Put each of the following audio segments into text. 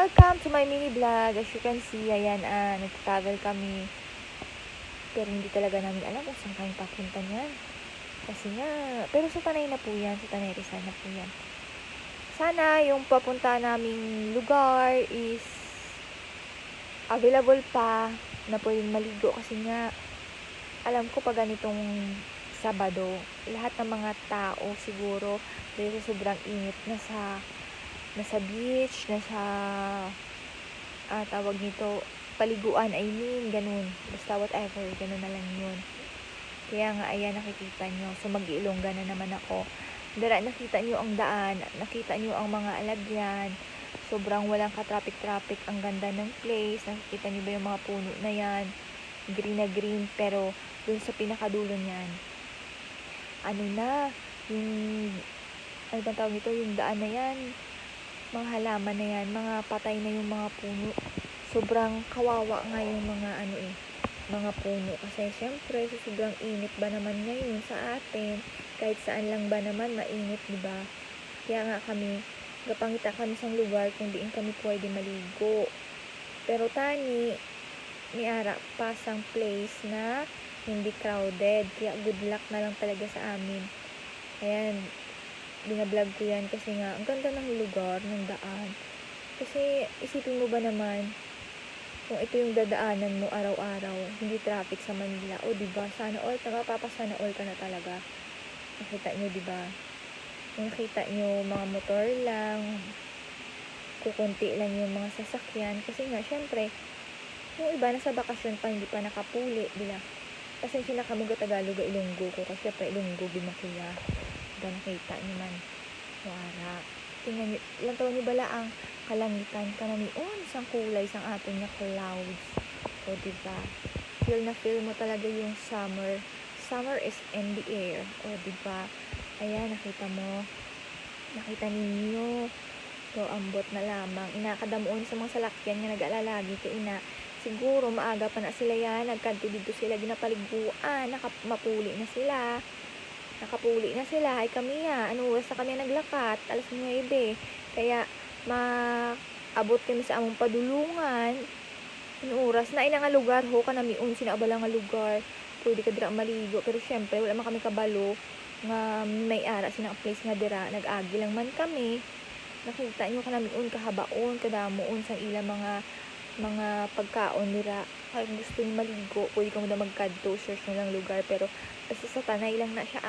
Welcome to my mini vlog. As you can see, ayan, nag-travel kami. Pero hindi talaga namin alam kung saan kami papunta niyan. Kasi nga, pero sa Tanay na po yan. Sa Tanay Rizal na po yan. Sana yung papunta naming lugar is available pa na pwedeng maligo. Kasi nga, alam ko pa ganitong Sabado, lahat ng mga tao siguro dahil sa sobrang init nasa beach, tawag nito, paliguan, I mean, ganun. Basta whatever, ganun na lang yun. Kaya nga, ayan, nakikita nyo. So, mag-iilongga na naman ako. Dara, nakita nyo ang daan, nakita nyo ang mga alagyan. Sobrang walang ka-traffic-traffic. Ang ganda ng place. Nakikita nyo ba yung mga puno na yan? Green na green, pero dun sa pinakadulo niyan, ano bang tawag nito? Yung daan na yan, mga halaman na yan, mga patay na yung mga puno. Sobrang kawawa nga yung mga puno. Kasi syempre, sa sobrang init ba naman ngayon sa atin, kahit saan lang ba naman mainit, diba? Kaya nga kami, gapangita kami sa lugar kung diin kami pwede maligo. Pero tani, ni ara pasang place na hindi crowded. Kaya good luck na lang talaga sa amin. Ayan, binablog ko yan kasi nga, ang ganda ng lugar, ng daan. Kasi, isipin mo ba naman, kung ito yung dadaanan mo araw-araw, hindi traffic sa Manila, o diba, sana all, napapasana all ka na talaga. Nakita nyo, diba? Kung nakita nyo, mga motor lang, kukunti lang yung mga sasakyan, kasi nga, syempre, yung iba nasa bakasyon pa, hindi pa nakapuli, diba? Pasensya na kami ga Tagalog, Ilonggo ko, kasi syempre, Ilonggo, Bimakuya. Diba, nakita nyo man. Wara. Tingnan nyo, lantaw nyo bala ang kalangitan kanamion, isang kulay, isang aton niya clouds. O, diba? Feel na feel mo talaga yung summer. Summer is in the air. O, diba? Ayan, nakita mo. Nakita ninyo. So, ambot na lamang. Inakadamuon sa mga salakyan nga nag-alalagi kay ina. Siguro, maaga pa na sila yan. Nagkanto dito sila ginapaliguan. Mapuli na sila. Nakapuli na sila. Ay kami ya. Ano oras na kami naglakat? Alas 9. Kaya, abot kami sa among padulungan. Ano oras na ina nga lugar ho kanamiun sinaabala nga lugar. Pwede ka dira maligo. Pero syempre, wala man kami kabalo nga may ara sinang place nga dira. Nag-agi lang man kami. Nakita nyo kanamiun kahabaon, kadamuon sa ilang mga pagkaon nila. Kaya kung gusto nyo maligo, pwede ka mo na magkadto, search nyo lang lugar. Pero basta sa Tanay lang na siya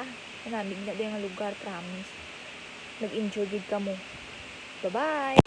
Nanamig na din ang lugar, promise. Nag-enjoy gid ka mo. Bye-bye!